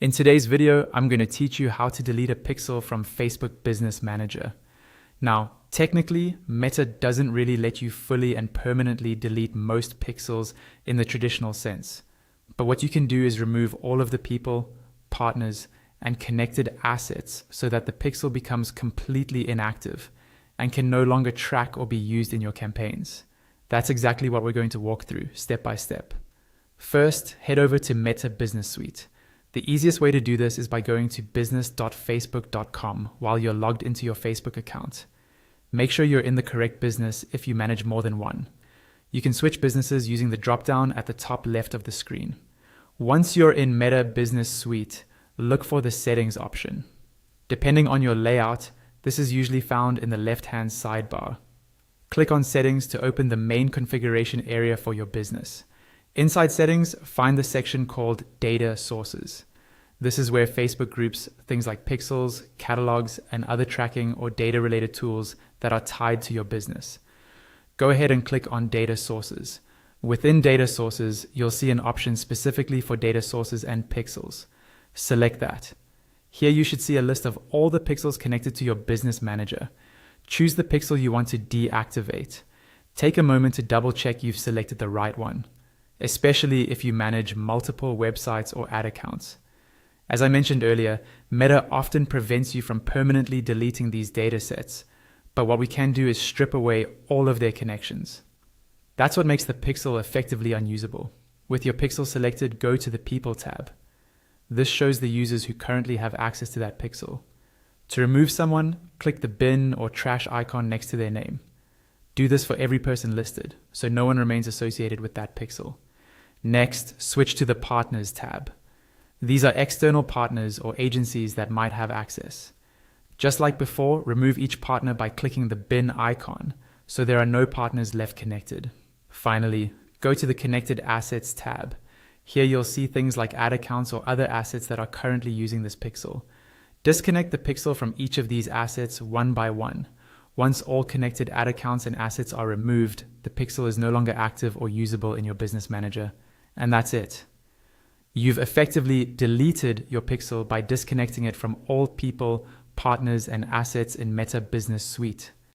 In today's video, I'm going to teach you how to delete a pixel from Facebook Business Manager. Now, technically, Meta doesn't really let you fully and permanently delete most pixels in the traditional sense. But what you can do is remove all of the people, partners, and connected assets so that the pixel becomes completely inactive and can no longer track or be used in your campaigns. That's exactly what we're going to walk through step by step. First, head over to Meta Business Suite. The easiest way to do this is by going to business.facebook.com while you're logged into your Facebook account. Make sure you're in the correct business if you manage more than one. You can switch businesses using the drop-down at the top left of the screen. Once you're in Meta Business Suite, look for the Settings option. Depending on your layout, this is usually found in the left-hand sidebar. Click on Settings to open the main configuration area for your business. Inside Settings, find the section called Data Sources. This is where Facebook groups things like pixels, catalogs, and other tracking or data-related tools that are tied to your business. Go ahead and click on Data Sources. Within Data Sources, you'll see an option specifically for data sources and pixels. Select that. Here you should see a list of all the pixels connected to your business manager. Choose the pixel you want to deactivate. Take a moment to double check you've selected the right one, especially if you manage multiple websites or ad accounts. As I mentioned earlier, Meta often prevents you from permanently deleting these data sets, but what we can do is strip away all of their connections. That's what makes the pixel effectively unusable. With your pixel selected, go to the People tab. This shows the users who currently have access to that pixel. To remove someone, click the bin or trash icon next to their name. Do this for every person listed, so no one remains associated with that pixel. Next, switch to the Partners tab. These are external partners or agencies that might have access. Just like before, remove each partner by clicking the bin icon, so there are no partners left connected. Finally, go to the Connected Assets tab. Here you'll see things like ad accounts or other assets that are currently using this pixel. Disconnect the pixel from each of these assets one by one. Once all connected ad accounts and assets are removed, the pixel is no longer active or usable in your business manager. And that's it. You've effectively deleted your pixel by disconnecting it from all people, partners, and assets in Meta Business Suite.